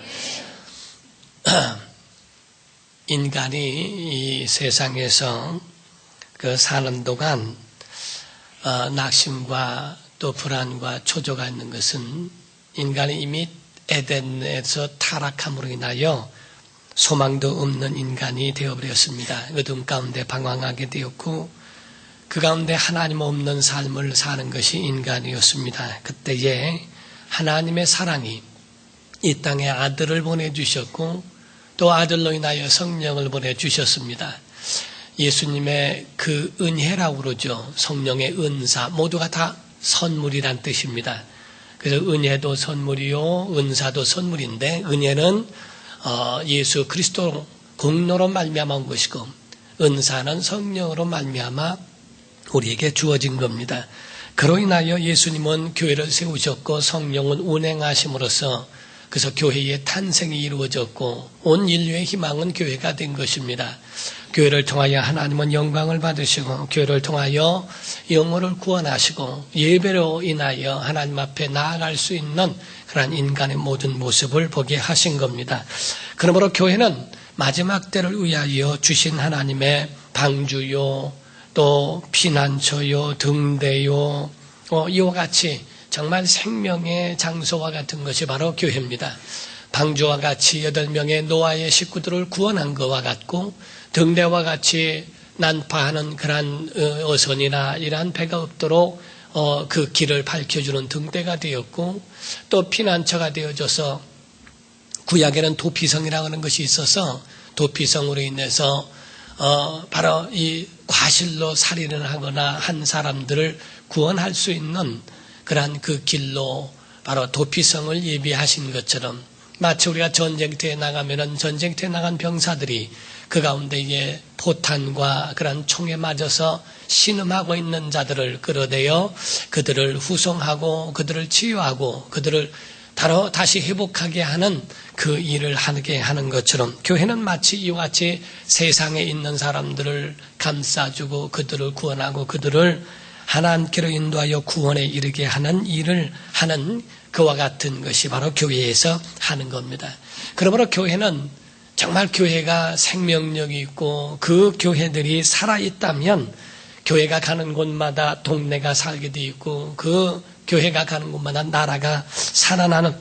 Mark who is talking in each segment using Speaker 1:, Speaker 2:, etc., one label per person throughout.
Speaker 1: 믿습니다. 인간이 이 세상에서 사는 동안 낙심과 또 불안과 초조가 있는 것은 인간이 이미 에덴에서 타락함으로 인하여 소망도 없는 인간이 되어버렸습니다. 어둠 가운데 방황하게 되었고 그 가운데 하나님 없는 삶을 사는 것이 인간이었습니다. 그때에 하나님의 사랑이 이 땅에 아들을 보내주셨고 또 아들로 인하여 성령을 보내주셨습니다. 예수님의 그 은혜라고 그러죠. 성령의 은사 모두가 다 선물이란 뜻입니다. 그래서 은혜도 선물이요 은사도 선물인데 은혜는 예수 그리스도 공로로 말미암아 온 것이고 은사는 성령으로 말미암아 우리에게 주어진 겁니다. 그로 인하여 예수님은 교회를 세우셨고 성령은 운행하심으로써 그래서 교회의 탄생이 이루어졌고 온 인류의 희망은 교회가 된 것입니다. 교회를 통하여 하나님은 영광을 받으시고 교회를 통하여 영혼을 구원하시고 예배로 인하여 하나님 앞에 나아갈 수 있는 그러한 인간의 모든 모습을 보게 하신 겁니다. 그러므로 교회는 마지막 때를 위하여 주신 하나님의 방주요 또 피난처요 등대요 이와 같이 정말 생명의 장소와 같은 것이 바로 교회입니다. 방주와 같이 8명의 노아의 식구들을 구원한 것과 같고 등대와 같이 난파하는 그러한 어선이나 이러한 배가 없도록 그 길을 밝혀주는 등대가 되었고 또 피난처가 되어져서 구약에는 도피성이라고 하는 것이 있어서 도피성으로 인해서 바로 이 과실로 살인을 하거나 한 사람들을 구원할 수 있는 그러한 그 길로 바로 도피성을 예비하신 것처럼 마치 우리가 전쟁터에 나가면은 전쟁터에 나간 병사들이 그 가운데에 포탄과 그런 총에 맞아서 신음하고 있는 자들을 끌어내어 그들을 후송하고 그들을 치유하고 그들을 바로 다시 회복하게 하는 그 일을 하게 하는 것처럼 교회는 마치 이와 같이 세상에 있는 사람들을 감싸주고 그들을 구원하고 그들을 하나님께로 인도하여 구원에 이르게 하는 일을 하는 그와 같은 것이 바로 교회에서 하는 겁니다. 그러므로 교회는 정말 교회가 생명력이 있고 그 교회들이 살아있다면 교회가 가는 곳마다 동네가 살게 되어 있고 그 교회가 가는 곳마다 나라가 살아나는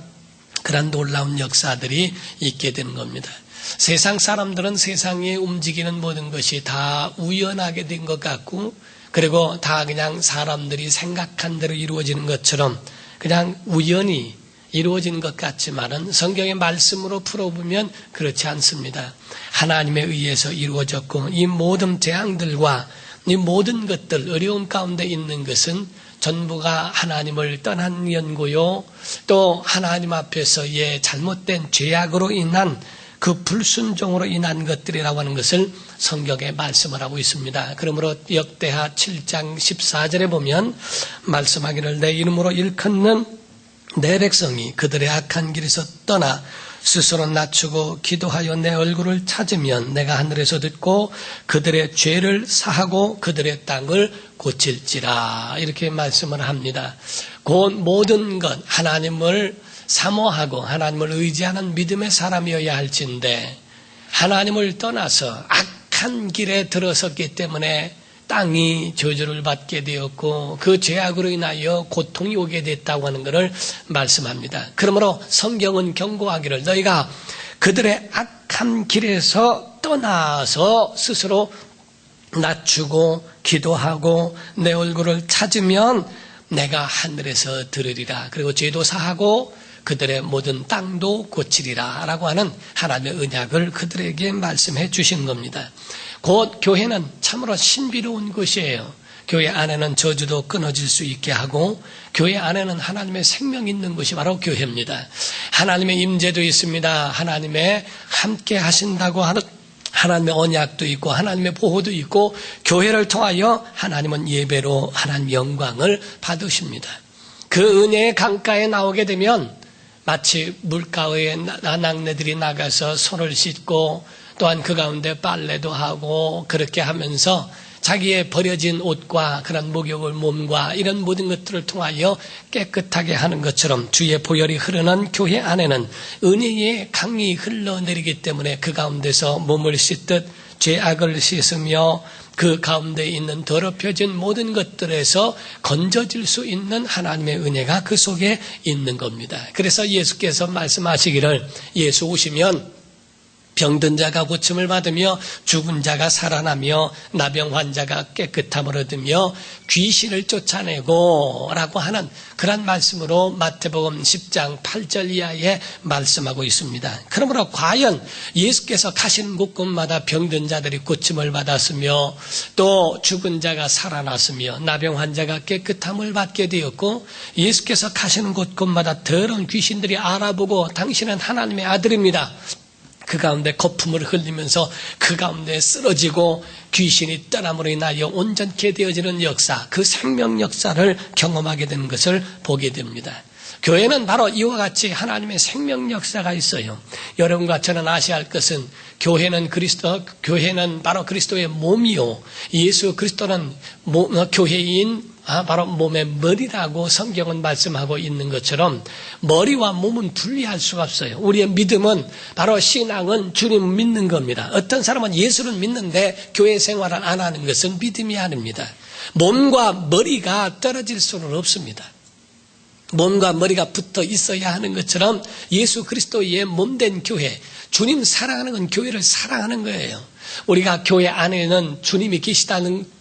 Speaker 1: 그런 놀라운 역사들이 있게 되는 겁니다. 세상 사람들은 세상에 움직이는 모든 것이 다 우연하게 된 것 같고 그리고 다 그냥 사람들이 생각한 대로 이루어지는 것처럼 그냥 우연히 이루어진 것 같지만은 성경의 말씀으로 풀어보면 그렇지 않습니다. 하나님에 의해서 이루어졌고 이 모든 재앙들과 이 모든 것들 어려움 가운데 있는 것은 전부가 하나님을 떠난 연고요 또 하나님 앞에서의 잘못된 죄악으로 인한 그 불순종으로 인한 것들이라고 하는 것을 성경에 말씀을 하고 있습니다. 그러므로 역대하 7장 14절에 보면 말씀하기를 내 이름으로 일컫는 내 백성이 그들의 악한 길에서 떠나 스스로 낮추고 기도하여 내 얼굴을 찾으면 내가 하늘에서 듣고 그들의 죄를 사하고 그들의 땅을 고칠지라 이렇게 말씀을 합니다. 곧 모든 것 하나님을 사모하고 하나님을 의지하는 믿음의 사람이어야 할진데 하나님을 떠나서 악한 길에 들어섰기 때문에 땅이 저주를 받게 되었고 그 죄악으로 인하여 고통이 오게 됐다고 하는 것을 말씀합니다. 그러므로 성경은 경고하기를 너희가 그들의 악한 길에서 떠나서 스스로 낮추고 기도하고 내 얼굴을 찾으면 내가 하늘에서 들으리라. 그리고 죄도 사하고 그들의 모든 땅도 고치리라 라고 하는 하나님의 언약을 그들에게 말씀해 주신 겁니다. 곧 교회는 참으로 신비로운 것이에요. 교회 안에는 저주도 끊어질 수 있게 하고 교회 안에는 하나님의 생명이 있는 것이 바로 교회입니다. 하나님의 임재도 있습니다. 하나님의 함께 하신다고 하는 하나님의 언약도 있고 하나님의 보호도 있고 교회를 통하여 하나님은 예배로 하나님 영광을 받으십니다. 그 은혜의 강가에 나오게 되면 마치 물가에 나낙네들이 나가서 손을 씻고 또한 그 가운데 빨래도 하고 그렇게 하면서 자기의 버려진 옷과 그런 목욕을 몸과 이런 모든 것들을 통하여 깨끗하게 하는 것처럼 주의 보혈이 흐르는 교회 안에는 은혜의 강이 흘러내리기 때문에 그 가운데서 몸을 씻듯 죄악을 씻으며 그 가운데 있는 더럽혀진 모든 것들에서 건져질 수 있는 하나님의 은혜가 그 속에 있는 겁니다. 그래서 예수께서 말씀하시기를 예수 오시면 병든 자가 고침을 받으며 죽은 자가 살아나며 나병 환자가 깨끗함을 얻으며 귀신을 쫓아내고 라고 하는 그런 말씀으로 마태복음 10장 8절 이하에 말씀하고 있습니다. 그러므로 과연 예수께서 가신 곳곳마다 병든 자들이 고침을 받았으며 또 죽은 자가 살아났으며 나병 환자가 깨끗함을 받게 되었고 예수께서 가시는 곳곳마다 더러운 귀신들이 알아보고 당신은 하나님의 아들입니다. 그 가운데 거품을 흘리면서 그 가운데 쓰러지고 귀신이 떠남으로 인하여 온전케 되어지는 역사, 그 생명 역사를 경험하게 되는 것을 보게 됩니다. 교회는 바로 이와 같이 하나님의 생명 역사가 있어요. 여러분과 저는 아셔야 할 것은 교회는 바로 그리스도의 몸이요. 예수 그리스도는 교회인 바로 몸의 머리라고 성경은 말씀하고 있는 것처럼 머리와 몸은 분리할 수가 없어요. 우리의 믿음은 바로 신앙은 주님을 믿는 겁니다. 어떤 사람은 예수를 믿는데 교회 생활을 안 하는 것은 믿음이 아닙니다. 몸과 머리가 떨어질 수는 없습니다. 몸과 머리가 붙어 있어야 하는 것처럼 예수 그리스도의 몸된 교회, 주님 사랑하는 건 교회를 사랑하는 거예요. 우리가 교회 안에는 주님이 계시다는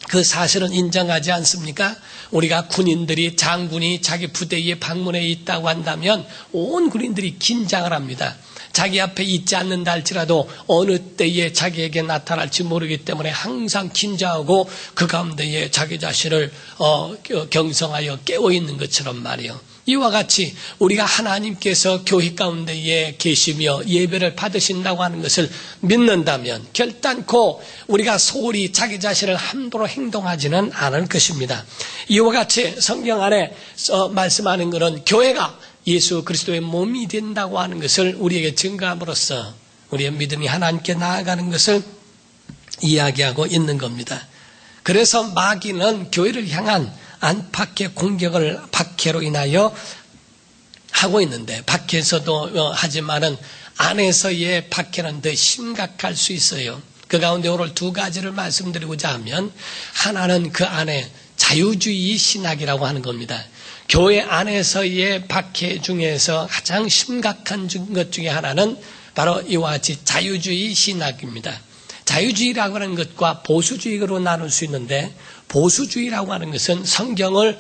Speaker 1: 그 사실은 인정하지 않습니까? 우리가 군인들이 장군이 자기 부대에 방문해 있다고 한다면 온 군인들이 긴장을 합니다. 자기 앞에 있지 않는다 할지라도 어느 때에 자기에게 나타날지 모르기 때문에 항상 긴장하고 그 가운데에 자기 자신을 경성하여 깨어있는 것처럼 말이에요. 이와 같이 우리가 하나님께서 교회 가운데에 계시며 예배를 받으신다고 하는 것을 믿는다면 결단코 우리가 소홀히 자기 자신을 함부로 행동하지는 않을 것입니다. 이와 같이 성경 안에 말씀하는 것은 교회가 예수 그리스도의 몸이 된다고 하는 것을 우리에게 증거함으로써 우리의 믿음이 하나님께 나아가는 것을 이야기하고 있는 겁니다. 그래서 마귀는 교회를 향한 안팎의 공격을 박해로 인하여 하고 있는데 밖에서도 하지만은 안에서의 박해는 더 심각할 수 있어요. 그 가운데 오늘 두 가지를 말씀드리고자 하면 하나는 그 안에 자유주의 신학이라고 하는 겁니다. 교회 안에서의 박해 중에서 가장 심각한 것 중에 하나는 바로 이와 같이 자유주의 신학입니다. 자유주의라고 하는 것과 보수주의로 나눌 수 있는데 보수주의라고 하는 것은 성경을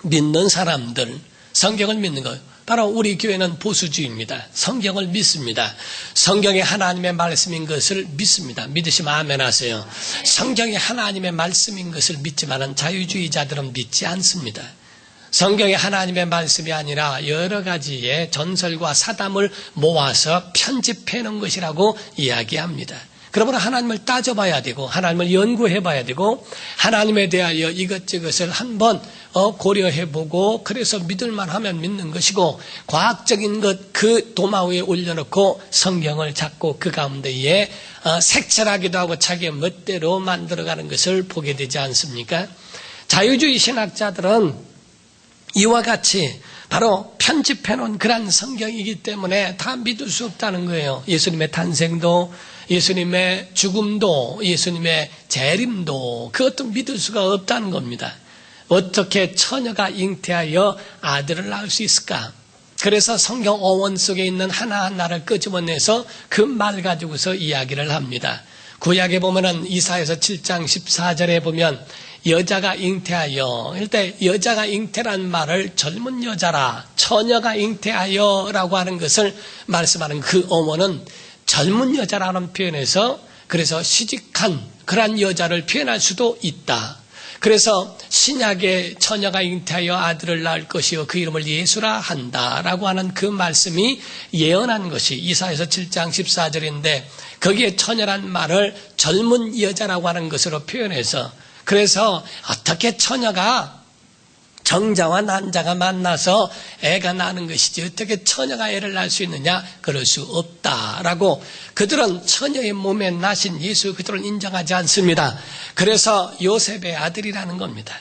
Speaker 1: 믿는 사람들, 성경을 믿는 것. 바로 우리 교회는 보수주의입니다. 성경을 믿습니다. 성경이 하나님의 말씀인 것을 믿습니다. 믿으시면 아멘 하세요. 성경이 하나님의 말씀인 것을 믿지만은 자유주의자들은 믿지 않습니다. 성경이 하나님의 말씀이 아니라 여러 가지의 전설과 사담을 모아서 편집해 놓은 것이라고 이야기합니다. 그러므로 하나님을 따져봐야 되고 하나님을 연구해봐야 되고 하나님에 대하여 이것저것을 한번 고려해보고 그래서 믿을만 하면 믿는 것이고 과학적인 것 그 도마 위에 올려놓고 성경을 잡고 그 가운데에 색칠하기도 하고 자기의 멋대로 만들어가는 것을 보게 되지 않습니까? 자유주의 신학자들은 이와 같이 바로 편집해놓은 그런 성경이기 때문에 다 믿을 수 없다는 거예요. 예수님의 탄생도 예수님의 죽음도 예수님의 재림도 그것도 믿을 수가 없다는 겁니다. 어떻게 처녀가 잉태하여 아들을 낳을 수 있을까? 그래서 성경 어원 속에 있는 하나하나를 끄집어내서 그 말 가지고서 이야기를 합니다. 구약에 보면은 이사야서 7장 14절에 보면 여자가 잉태하여, 일단 여자가 잉태란 말을 젊은 여자라, 처녀가 잉태하여 라고 하는 것을 말씀하는 그 어원은 젊은 여자라는 표현에서 그래서 시집한 그러한 여자를 표현할 수도 있다. 그래서 신약의 처녀가 잉태하여 아들을 낳을 것이요 그 이름을 예수라 한다라고 하는 그 말씀이 예언한 것이 이사야서 7장 14절인데 거기에 처녀란 말을 젊은 여자라고 하는 것으로 표현해서 그래서 어떻게 처녀가 정자와 난자가 만나서 애가 나는 것이지 어떻게 처녀가 애를 낳을 수 있느냐? 그럴 수 없다라고 그들은 처녀의 몸에 나신 예수 그들을 인정하지 않습니다. 그래서 요셉의 아들이라는 겁니다.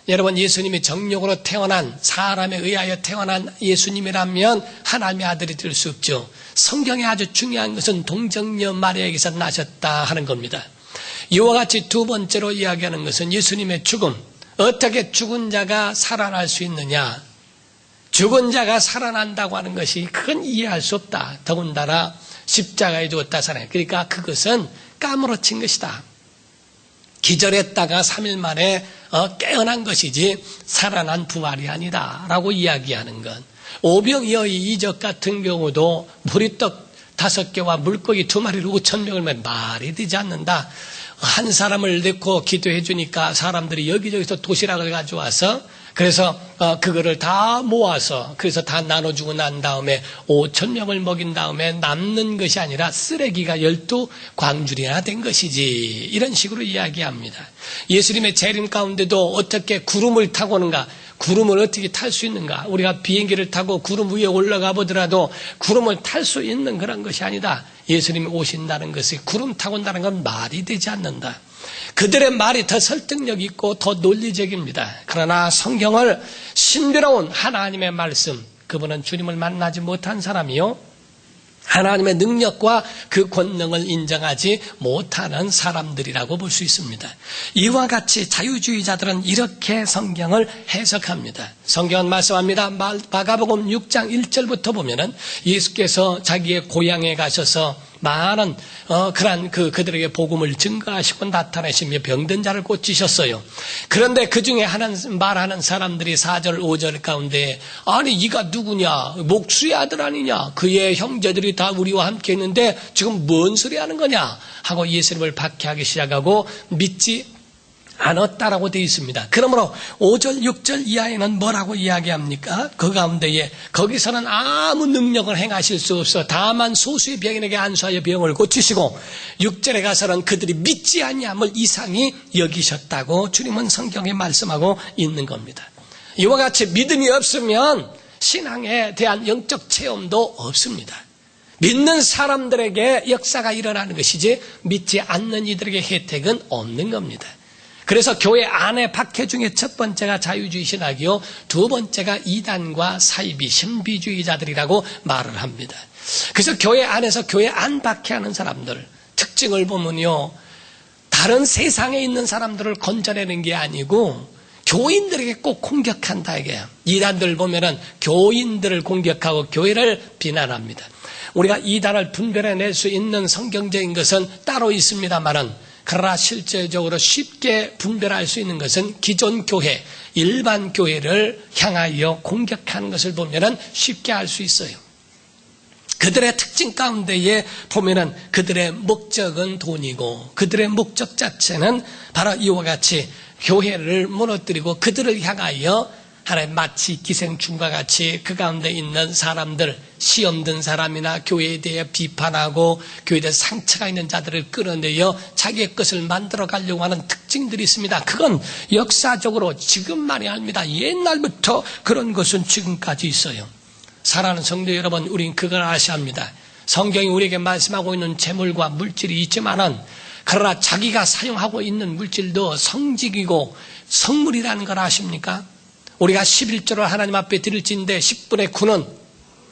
Speaker 1: 여러분, 예수님이 정력으로 태어난, 사람에 의하여 태어난 예수님이라면 하나님의 아들이 될 수 없죠. 성경에 아주 중요한 것은 동정녀 마리아에게서 나셨다 하는 겁니다. 이와 같이 두 번째로 이야기하는 것은 예수님의 죽음. 어떻게 죽은 자가 살아날 수 있느냐? 죽은 자가 살아난다고 하는 것이 그건 이해할 수 없다. 더군다나 십자가에 죽었다 살아나. 그러니까 그것은 까무러친 것이다. 기절했다가 3일 만에 깨어난 것이지 살아난 부활이 아니다 라고 이야기하는 것. 오병이어의 이적 같은 경우도 보리떡 5개와 물고기 2마리를 5,000명을 면 말이 되지 않는다. 한 사람을 넣고 기도해 주니까 사람들이 여기저기서 도시락을 가져와서 그래서 그거를 다 모아서 그래서 다 나눠주고 난 다음에 5,000명을 먹인 다음에 남는 것이 아니라 쓰레기가 12광줄이나 된 것이지, 이런 식으로 이야기합니다. 예수님의 재림 가운데도 어떻게 구름을 타고 오는가, 구름을 어떻게 탈 수 있는가? 우리가 비행기를 타고 구름 위에 올라가 보더라도 구름을 탈 수 있는 그런 것이 아니다. 예수님이 오신다는 것이 구름 타고 온다는 건 말이 되지 않는다. 그들의 말이 더 설득력 있고 더 논리적입니다. 그러나 성경을 신비로운 하나님의 말씀, 그분은 주님을 만나지 못한 사람이요, 하나님의 능력과 그 권능을 인정하지 못하는 사람들이라고 볼 수 있습니다. 이와 같이 자유주의자들은 이렇게 성경을 해석합니다. 성경은 말씀합니다. 마가복음 6장 1절부터 보면은 예수께서 자기의 고향에 가셔서 많은 그들에게 복음을 증거하시고 나타내시며 병든 자를 고치셨어요. 그런데 그 중에 말하는 사람들이 4절 5절 가운데, 아니 이가 누구냐, 목수의 아들 아니냐, 그의 형제들이 다 우리와 함께 있는데 지금 뭔 소리 하는 거냐 하고 예수님을 박해하기 시작하고 믿지 않았다라고 되어 있습니다. 그러므로 5절 6절 이하에는 뭐라고 이야기합니까? 그 가운데에 거기서는 아무 능력을 행하실 수 없어 다만 소수의 병인에게 안수하여 병을 고치시고, 6절에 가서는 그들이 믿지 아니함을 이상히 여기셨다고 주님은 성경에 말씀하고 있는 겁니다. 이와 같이 믿음이 없으면 신앙에 대한 영적 체험도 없습니다. 믿는 사람들에게 역사가 일어나는 것이지 믿지 않는 이들에게 혜택은 없는 겁니다. 그래서 교회 안에 박해 중에 첫 번째가 자유주의 신학이요, 두 번째가 이단과 사이비, 신비주의자들이라고 말을 합니다. 그래서 교회 안에서 교회 안 박해하는 사람들 특징을 보면요, 다른 세상에 있는 사람들을 건져내는 게 아니고 교인들에게 꼭 공격한다 이게요. 이단들 보면은 교인들을 공격하고 교회를 비난합니다. 우리가 이단을 분별해낼 수 있는 성경적인 것은 따로 있습니다만은, 그러나 실제적으로 쉽게 분별할 수 있는 것은 기존 교회, 일반 교회를 향하여 공격하는 것을 보면은 쉽게 알 수 있어요. 그들의 특징 가운데에 보면은 그들의 목적은 돈이고, 그들의 목적 자체는 바로 이와 같이 교회를 무너뜨리고 그들을 향하여 하나님 마치 기생충과 같이 그 가운데 있는 사람들, 시험 든 사람이나 교회에 대해 비판하고 교회에 대해 상처가 있는 자들을 끌어내어 자기의 것을 만들어 가려고 하는 특징들이 있습니다. 그건 역사적으로 지금만이 아닙니다. 옛날부터 그런 것은 지금까지 있어요. 사랑하는 성도 여러분, 우린 그걸 아셔야 합니다. 성경이 우리에게 말씀하고 있는 재물과 물질이 있지만은, 그러나 자기가 사용하고 있는 물질도 성직이고 성물이라는 걸 아십니까? 우리가 11조를 하나님 앞에 드릴지인데 10분의 9는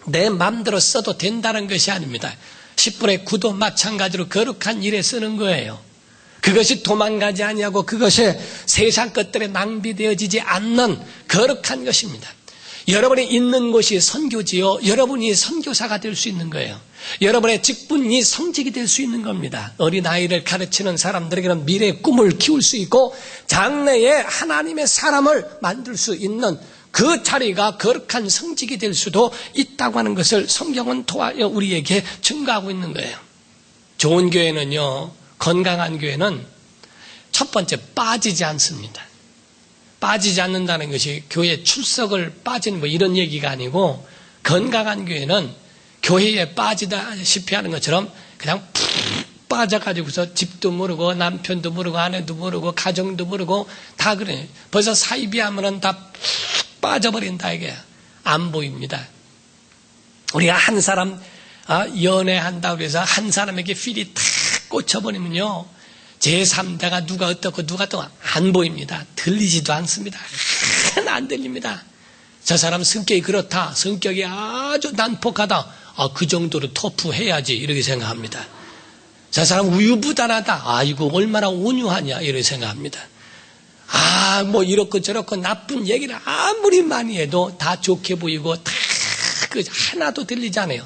Speaker 1: 내 마음대로 써도 된다는 것이 아닙니다. 10분의 9도 마찬가지로 거룩한 일에 쓰는 거예요. 그것이 도망가지 아니하고 그것이 세상 것들에 낭비되어지지 않는 거룩한 것입니다. 여러분이 있는 곳이 선교지요, 여러분이 선교사가 될 수 있는 거예요. 여러분의 직분이 성직이 될 수 있는 겁니다. 어린아이를 가르치는 사람들에게는 미래의 꿈을 키울 수 있고 장래에 하나님의 사람을 만들 수 있는 그 자리가 거룩한 성직이 될 수도 있다고 하는 것을 성경은 통하여 우리에게 증거하고 있는 거예요. 좋은 교회는요, 건강한 교회는 첫 번째 빠지지 않습니다. 빠지지 않는다는 것이 교회 출석을 빠지는 이런 얘기가 아니고, 건강한 교회는 교회에 빠지다시피 하는 것처럼 그냥 푹 빠져가지고서 집도 모르고 남편도 모르고 아내도 모르고 가정도 모르고 다 그래. 벌써 사이비하면은 다 빠져버린다 이게 안 보입니다. 우리가 한 사람 연애한다고 해서 한 사람에게 필이 탁 꽂혀버리면요. 제3자가 누가 어떻고 누가 또 안 보입니다. 들리지도 않습니다. 하나 안 들립니다. 저 사람 성격이 그렇다. 성격이 아주 난폭하다. 그 정도로 터프해야지 이렇게 생각합니다. 저 사람 우유부단하다. 아이고 얼마나 온유하냐 이렇게 생각합니다. 뭐 이렇고 저렇고 나쁜 얘기를 아무리 많이 해도 다 좋게 보이고 다 하나도 들리지 않아요.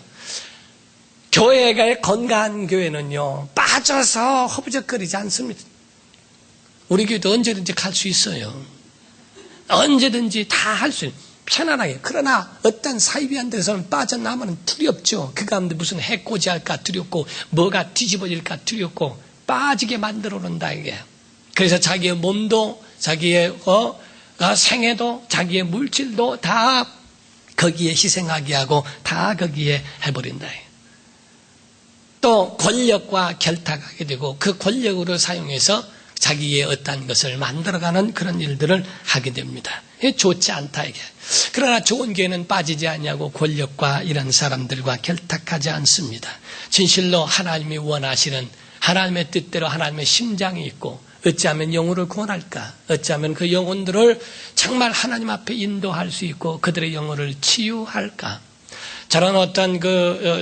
Speaker 1: 교회가 건강한 교회는요 빠져서 허부적거리지 않습니다. 우리 교회도 언제든지 갈 수 있어요. 언제든지 다 할 수 있어요. 편안하게. 그러나 어떤 사이비한 데서는 빠져나면 두렵죠. 그 가운데 무슨 해코지 할까 두렵고 뭐가 뒤집어질까 두렵고 빠지게 만들어 놓는다 이게. 그래서 자기의 몸도 자기의 생애도 자기의 물질도 다 거기에 희생하게 하고 다 거기에 해버린다. 또 권력과 결탁하게 되고 그 권력으로 사용해서 자기의 어떤 것을 만들어가는 그런 일들을 하게 됩니다. 좋지 않다 이게. 그러나 좋은 교회는 빠지지 않냐고 권력과 이런 사람들과 결탁하지 않습니다. 진실로 하나님이 원하시는 하나님의 뜻대로 하나님의 심장이 있고 어찌하면 영혼을 구원할까? 어찌하면 그 영혼들을 정말 하나님 앞에 인도할 수 있고 그들의 영혼을 치유할까? 저런 어떤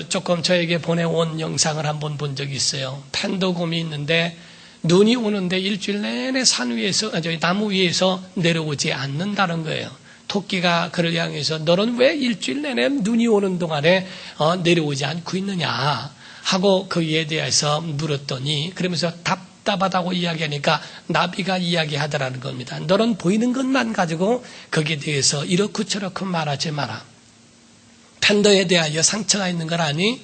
Speaker 1: 조금 저에게 보내온 영상을 한번 본 적이 있어요. 팬더곰이 있는데 눈이 오는데 일주일 내내 산 위에서, 나무 위에서 내려오지 않는다는 거예요. 토끼가 그를 향해서 너는 왜 일주일 내내 눈이 오는 동안에 내려오지 않고 있느냐 하고 거기에 대해서 물었더니 그러면서 답답하다고 이야기하니까 나비가 이야기하더라는 겁니다. 너는 보이는 것만 가지고 거기에 대해서 이렇고 저렇고 말하지 마라. 팬더에 대하여 상처가 있는 걸 아니?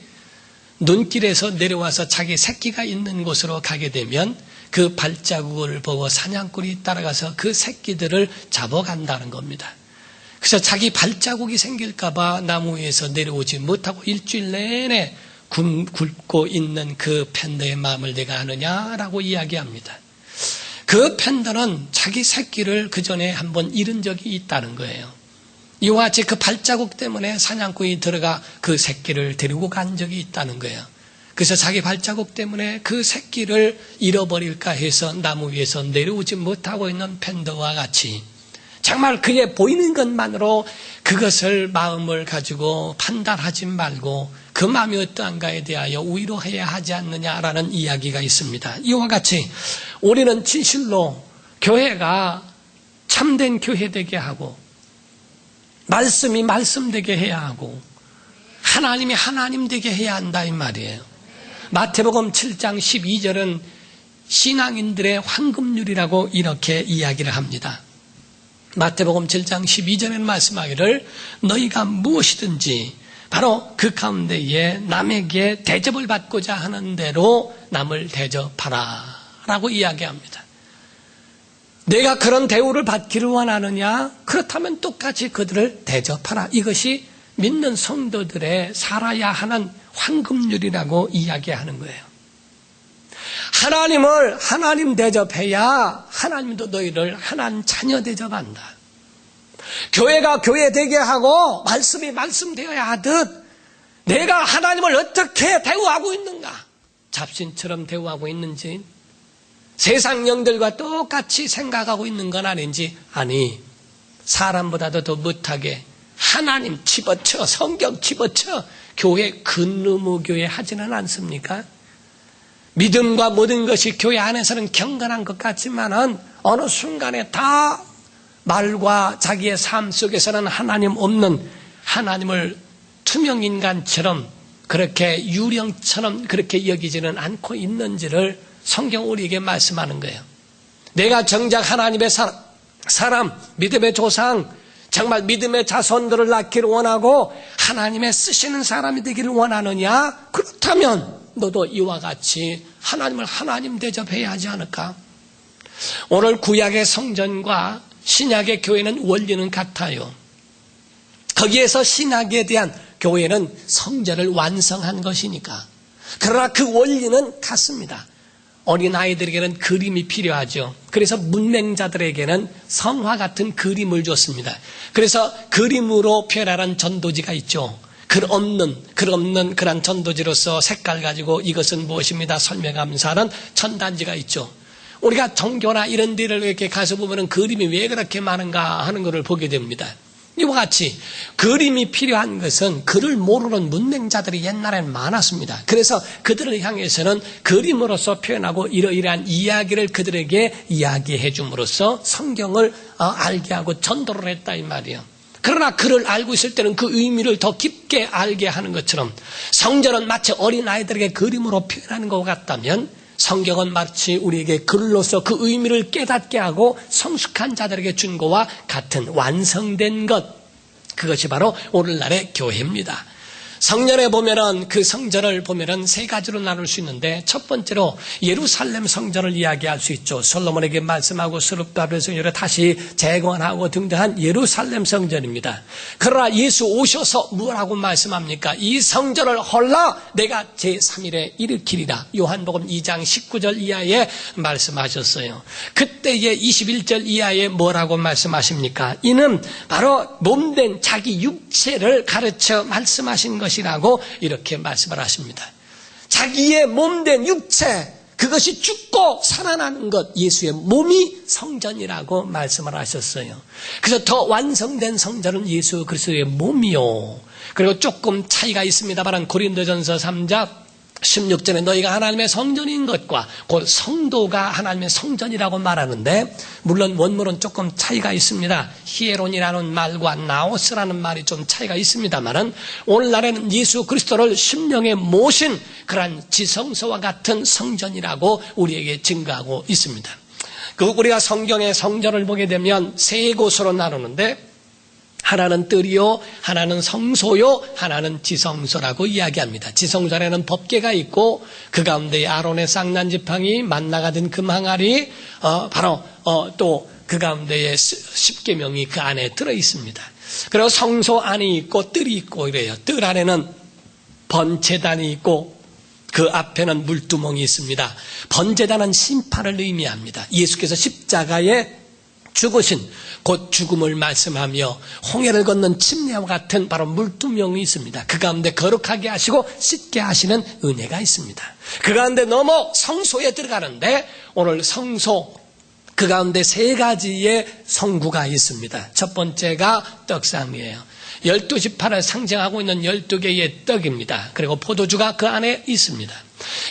Speaker 1: 눈길에서 내려와서 자기 새끼가 있는 곳으로 가게 되면 그 발자국을 보고 사냥꾼이 따라가서 그 새끼들을 잡아간다는 겁니다. 그래서 자기 발자국이 생길까봐 나무 위에서 내려오지 못하고 일주일 내내 굶고 있는 그 팬더의 마음을 내가 아느냐라고 이야기합니다. 그 팬더는 자기 새끼를 그 전에 한번 잃은 적이 있다는 거예요. 이와 같이 그 발자국 때문에 사냥꾼이 들어가 그 새끼를 데리고 간 적이 있다는 거예요. 그래서 자기 발자국 때문에 그 새끼를 잃어버릴까 해서 나무 위에서 내려오지 못하고 있는 팬더와 같이 정말 그의 보이는 것만으로 그것을 마음을 가지고 판단하지 말고 그 마음이 어떠한가에 대하여 위로해야 하지 않느냐라는 이야기가 있습니다. 이와 같이 우리는 진실로 교회가 참된 교회 되게 하고 말씀이 말씀되게 해야 하고 하나님이 하나님 되게 해야 한다 이 말이에요. 마태복음 7장 12절은 신앙인들의 황금률이라고 이렇게 이야기를 합니다. 마태복음 7장 12절에는 말씀하기를 너희가 무엇이든지 바로 그 가운데에 남에게 대접을 받고자 하는 대로 남을 대접하라 라고 이야기합니다. 내가 그런 대우를 받기를 원하느냐? 그렇다면 똑같이 그들을 대접하라. 이것이 믿는 성도들의 살아야 하는 황금률이라고 이야기하는 거예요. 하나님을 하나님 대접해야 하나님도 너희를 하나님 자녀 대접한다. 교회가 교회 되게 하고 말씀이 말씀되어야 하듯 내가 하나님을 어떻게 대우하고 있는가? 잡신처럼 대우하고 있는지 세상 영들과 똑같이 생각하고 있는 건 아닌지 아니 사람보다도 더 못하게 하나님 집어쳐 성경 집어쳐 교회 근무교회 하지는 않습니까? 믿음과 모든 것이 교회 안에서는 경건한 것 같지만은 어느 순간에 다 말과 자기의 삶 속에서는 하나님 없는 하나님을 투명인간처럼 그렇게 유령처럼 그렇게 여기지는 않고 있는지를 성경 우리에게 말씀하는 거예요. 내가 정작 하나님의 사람, 믿음의 조상, 정말 믿음의 자손들을 낳기를 원하고 하나님의 쓰시는 사람이 되기를 원하느냐? 그렇다면 너도 이와 같이 하나님을 하나님 대접해야 하지 않을까? 오늘 구약의 성전과 신약의 교회는 원리는 같아요. 거기에서 신약에 대한 교회는 성전을 완성한 것이니까 그러나 그 원리는 같습니다. 어린아이들에게는 그림이 필요하죠. 그래서 문맹자들에게는 성화 같은 그림을 줬습니다. 그래서 그림으로 표현하는 전도지가 있죠. 글 없는 그런 전도지로서 색깔 가지고 이것은 무엇입니다 설명하면서 하는 천단지가 있죠. 우리가 종교나 이런 데를 이렇게 가서 보면은 그림이 왜 그렇게 많은가 하는 것을 보게 됩니다. 이와 같이 그림이 필요한 것은 글을 모르는 문맹자들이 옛날에는 많았습니다. 그래서 그들을 향해서는 그림으로서 표현하고 이러이러한 이야기를 그들에게 이야기해 줌으로써 성경을 알게 하고 전도를 했다 이 말이에요. 그러나 글을 알고 있을 때는 그 의미를 더 깊게 알게 하는 것처럼 성전은 마치 어린아이들에게 그림으로 표현하는 것 같다면 성경은 마치 우리에게 글로서 그 의미를 깨닫게 하고 성숙한 자들에게 준 것과 같은 완성된 것, 그것이 바로 오늘날의 교회입니다. 성전에 보면은 그 성전을 보면은 세 가지로 나눌 수 있는데 첫 번째로 예루살렘 성전을 이야기할 수 있죠. 솔로몬에게 말씀하고 스룹바벨 성전을 다시 재건하고 등등한 예루살렘 성전입니다. 그러나 예수 오셔서 뭐라고 말씀합니까? 이 성전을 헐라 내가 제3일에 일으키리라. 요한복음 2장 19절 이하에 말씀하셨어요. 그때의 21절 이하에 뭐라고 말씀하십니까? 이는 바로 몸된 자기 육체를 가르쳐 말씀하신 것이라고 이렇게 말씀을 하십니다. 자기의 몸된 육체, 그것이 죽고 살아나는 것, 예수의 몸이 성전이라고 말씀을 하셨어요. 그래서 더 완성된 성전은 예수 그리스도의 몸이요. 그리고 조금 차이가 있습니다만 고린도전서 3장 16절에 너희가 하나님의 성전인 것과 곧 성도가 하나님의 성전이라고 말하는데 물론 원문은 조금 차이가 있습니다. 히에론이라는 말과 나오스라는 말이 좀 차이가 있습니다만 오늘날에는 예수 그리스도를 심령에 모신 그러한 지성소와 같은 성전이라고 우리에게 증거하고 있습니다. 우리가 성경의 성전을 보게 되면 세 곳으로 나누는데 하나는 뜰이요, 하나는 성소요, 하나는 지성소라고 이야기합니다. 지성소에는 법궤가 있고 그 가운데 아론의 쌍난 지팡이, 만나가 든 금항아리, 바로 또 그 가운데에 십계명이 그 안에 들어 있습니다. 그리고 성소 안이 있고 뜰이 있고 이래요. 뜰 안에는 번제단이 있고 그 앞에는 물두멍이 있습니다. 번제단은 심판을 의미합니다. 예수께서 십자가에 죽으신 곧 죽음을 말씀하며 홍해를 걷는 침례와 같은 바로 물두멍이 있습니다. 그 가운데 거룩하게 하시고 씻게 하시는 은혜가 있습니다. 그 가운데 넘어 성소에 들어가는데 오늘 성소 그 가운데 세 가지의 성구가 있습니다. 첫 번째가 떡상이에요. 12지파를 상징하고 있는 12개의 떡입니다. 그리고 포도주가 그 안에 있습니다.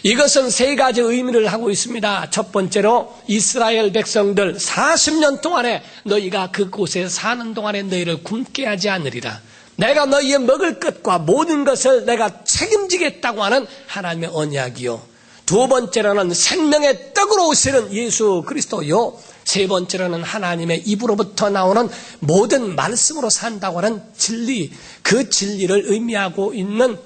Speaker 1: 이것은 세 가지 의미를 하고 있습니다. 첫 번째로 이스라엘 백성들 40년 동안에 너희가 그곳에 사는 동안에 너희를 굶게 하지 않으리라. 내가 너희의 먹을 것과 모든 것을 내가 책임지겠다고 하는 하나님의 언약이요. 두 번째로는 생명의 떡으로 오시는 예수 그리스도요. 세 번째로는 하나님의 입으로부터 나오는 모든 말씀으로 산다고 하는 진리, 그 진리를 의미하고 있는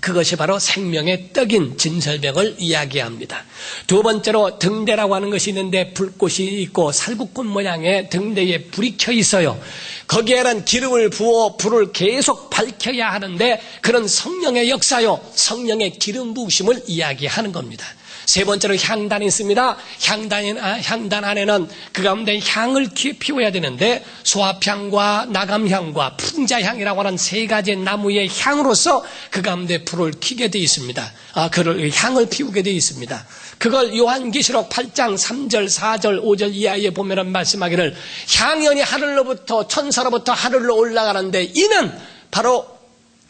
Speaker 1: 그것이 바로 생명의 떡인 진설병을 이야기합니다. 두 번째로 등대라고 하는 것이 있는데 불꽃이 있고 살구꽃 모양의 등대에 불이 켜 있어요. 거기에는 기름을 부어 불을 계속 밝혀야 하는데 그런 성령의 역사요, 성령의 기름 부으심을 이야기하는 겁니다. 세 번째로 향단이 있습니다. 향단 안에는 그 가운데 향을 피워야 되는데 소합향과 나감향과 풍자향이라고 하는 세 가지 나무의 향으로서 그 가운데 불을 켜게 되어 있습니다. 그를 향을 피우게 되어 있습니다. 그걸 요한계시록 8장 3절, 4절, 5절 이하에 보면 말씀하기를 향연이 하늘로부터 천사로부터 하늘로 올라가는데 이는 바로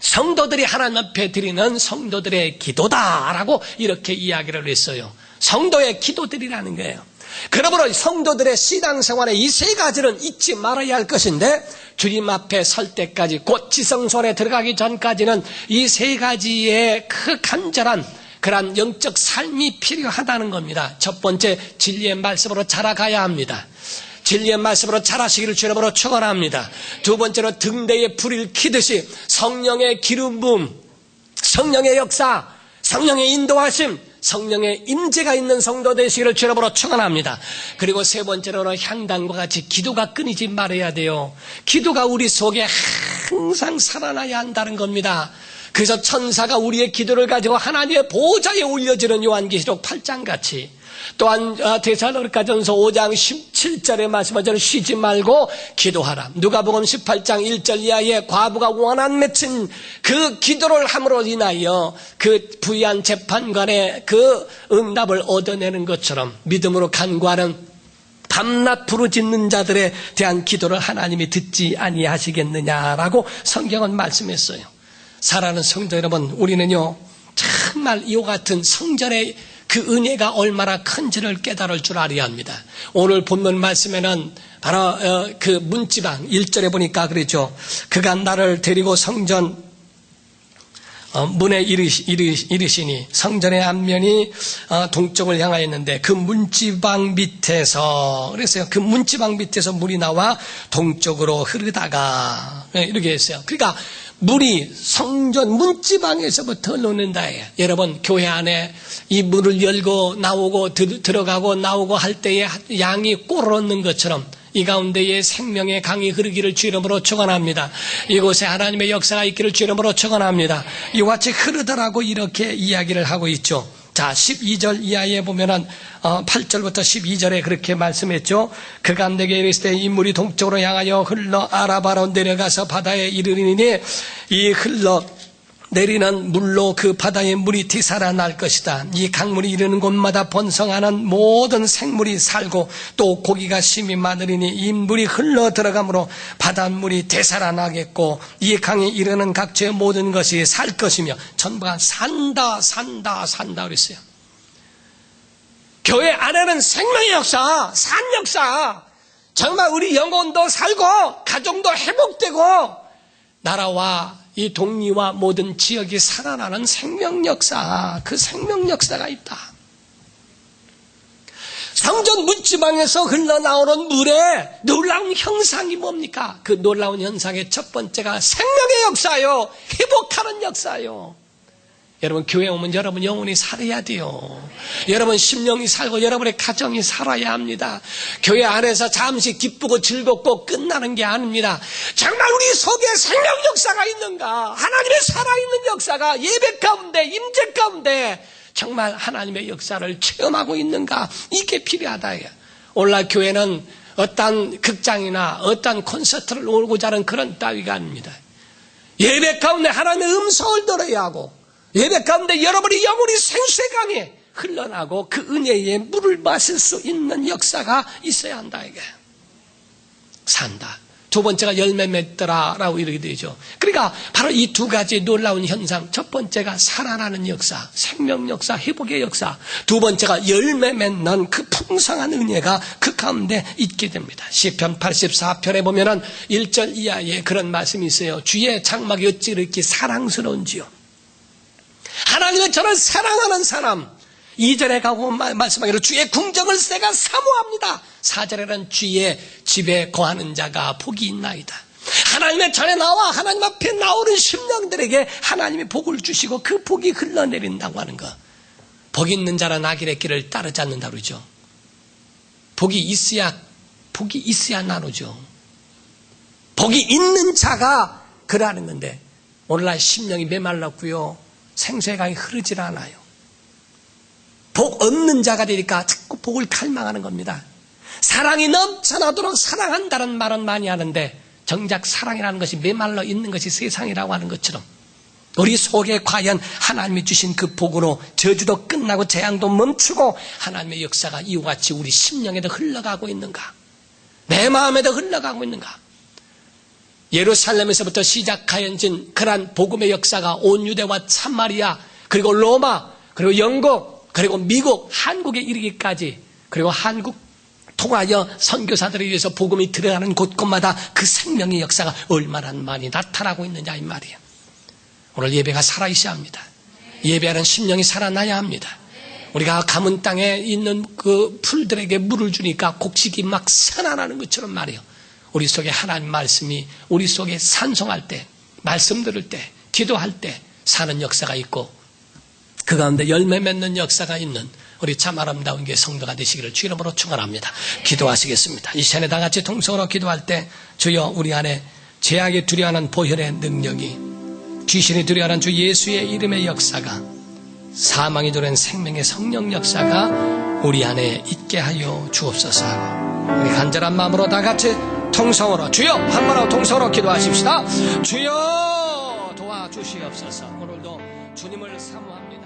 Speaker 1: 성도들이 하나님 앞에 드리는 성도들의 기도다라고 이렇게 이야기를 했어요. 성도의 기도들이라는 거예요. 그러므로 성도들의 신앙생활에 이 세 가지는 잊지 말아야 할 것인데 주님 앞에 설 때까지 곧 지성소에 들어가기 전까지는 이 세 가지의 그 간절한 그런 영적 삶이 필요하다는 겁니다. 첫 번째, 진리의 말씀으로 자라가야 합니다. 진리의 말씀으로 자라시기를 주의 이름으로 축원합니다. 두 번째로 등대에 불을 켜듯이 성령의 기름 부음, 성령의 역사, 성령의 인도하심, 성령의 임재가 있는 성도 되시기를 주의 이름으로 축원합니다. 그리고 세 번째로는 향단과 같이 기도가 끊이지 말아야 돼요. 기도가 우리 속에 항상 살아나야 한다는 겁니다. 그래서 천사가 우리의 기도를 가지고 하나님의 보좌에 올려지는 요한계시록 8장 같이, 또한 데살로니가전서 5장 17절의 말씀처럼 쉬지 말고 기도하라. 누가복음 18장 1절 이하에 과부가 원한 맺힌 그 기도를 함으로 인하여 그 부유한 재판관의 그 응답을 얻어내는 것처럼 믿음으로 간구하는 밤낮 부르짖는 자들에 대한 기도를 하나님이 듣지 아니하시겠느냐라고 성경은 말씀했어요. 사랑하는 성도 여러분, 우리는요 정말 이와 같은 성전의 그 은혜가 얼마나 큰지를 깨달을 줄 알아야 합니다. 오늘 본문 말씀에는 바로 그 문지방 1절에 보니까 그랬죠. 그가 나를 데리고 성전 문에 이르시니 성전의 앞면이 동쪽을 향하였는데 그 문지방 밑에서, 그랬어요. 그 문지방 밑에서 물이 나와 동쪽으로 흐르다가 이렇게 했어요. 그러니까 물이 성전 문지방에서부터 흐른다예요. 여러분, 교회 안에 이 문을 열고 나오고 들어가고 나오고 할 때에 양이 꼴을 얻는 것처럼 이 가운데에 생명의 강이 흐르기를 주 이름으로 축원합니다. 이곳에 하나님의 역사가 있기를 주 이름으로 축원합니다. 이와 같이 흐르더라고 이렇게 이야기를 하고 있죠. 자, 12절 이하에 보면은 8절부터 12절에 그렇게 말씀했죠. 그가 내게 이르시되 이 물이 동쪽으로 향하여 흘러 아라바로 내려가서 바다에 이르리니 이 흘러 내리는 물로 그 바다의 물이 되살아날 것이다. 이 강물이 이르는 곳마다 번성하는 모든 생물이 살고 또 고기가 심히 많으리니 이 물이 흘러 들어가므로 바닷물이 되살아나겠고 이 강에 이르는 각처의 모든 것이 살 것이며 전부가 산다 그랬어요. 교회 안에는 생명의 역사, 산 역사, 정말 우리 영혼도 살고 가정도 회복되고 나라와 이 동리와 모든 지역이 살아나는 생명 역사, 그 생명 역사가 있다. 성전 문지방에서 흘러나오는 물의 놀라운 형상이 뭡니까? 그 놀라운 현상의 첫 번째가 생명의 역사요, 회복하는 역사요. 여러분, 교회 오면 여러분 영혼이 살아야 돼요. 여러분 심령이 살고 여러분의 가정이 살아야 합니다. 교회 안에서 잠시 기쁘고 즐겁고 끝나는 게 아닙니다. 정말 우리 속에 생명 역사가 있는가? 하나님의 살아있는 역사가 예배 가운데, 임재 가운데 정말 하나님의 역사를 체험하고 있는가? 이게 필요하다. 오늘날 교회는 어떤 극장이나 어떤 콘서트를 오고자 하는 그런 따위가 아닙니다. 예배 가운데 하나님의 음성을 들어야 하고 예배 가운데 여러분의 영혼이 생수강에 흘러나고 그 은혜의 물을 마실 수 있는 역사가 있어야 한다. 이게 산다. 두 번째가 열매 맺더라라고 이렇게 되죠. 그러니까 바로 이 두 가지 놀라운 현상, 첫 번째가 살아나는 역사, 생명 역사, 회복의 역사, 두 번째가 열매 맺는 그 풍성한 은혜가 그 가운데 있게 됩니다. 시편 84편에 보면은 1절 이하에 그런 말씀이 있어요. 주의 장막이 어찌 이렇게 사랑스러운지요. 하나님은 저를 사랑하는 사람. 2절에 가고 말씀하기로 주의 궁정을 내가 사모합니다. 4절에는 주의 집에 거하는 자가 복이 있나이다. 하나님의 전에 나와 하나님 앞에 나오는 심령들에게 하나님이 복을 주시고 그 복이 흘러내린다고 하는 것. 복 있는 자라 나길의 길을 따르지 않는다고 그러죠. 복이 있어야 나누죠. 복이 있는 자가 그러는 건데 오늘날 심령이 메말랐고요. 생수의 강이 흐르질 않아요. 복 얻는 자가 되니까 자꾸 복을 갈망하는 겁니다. 사랑이 넘쳐나도록 사랑한다는 말은 많이 하는데 정작 사랑이라는 것이 메말라 있는 것이 세상이라고 하는 것처럼 우리 속에 과연 하나님이 주신 그 복으로 저주도 끝나고 재앙도 멈추고 하나님의 역사가 이와 같이 우리 심령에도 흘러가고 있는가? 내 마음에도 흘러가고 있는가? 예루살렘에서부터 시작하여진 그러한 복음의 역사가 온 유대와 사마리아 그리고 로마 그리고 영국 그리고 미국 한국에 이르기까지 그리고 한국 통하여 선교사들에 의해서 복음이 들어가는 곳곳마다 그 생명의 역사가 얼마나 많이 나타나고 있느냐 이 말이에요. 오늘 예배가 살아있어야 합니다. 예배하는 심령이 살아나야 합니다. 우리가 가문 땅에 있는 그 풀들에게 물을 주니까 곡식이 막 살아나는 것처럼 말이에요. 우리 속에 하나님 말씀이 우리 속에 산송할 때, 말씀 들을 때, 기도할 때 사는 역사가 있고 그 가운데 열매 맺는 역사가 있는 우리 참 아름다운 게 성도가 되시기를 주 이름으로 축원합니다. 기도하시겠습니다. 이 시간에 다 같이 통성으로 기도할 때 주여 우리 안에 죄악에 두려워하는 보혈의 능력이 귀신이 두려워하는 주 예수의 이름의 역사가, 사망이 도래한 생명의 성령 역사가 우리 안에 있게 하여 주옵소서 하고, 우리 간절한 마음으로 다 같이 통성으로, 주여 한 번하고 통성으로 기도하십시다. 주여 도와주시옵소서. 오늘도 주님을 사모합니다.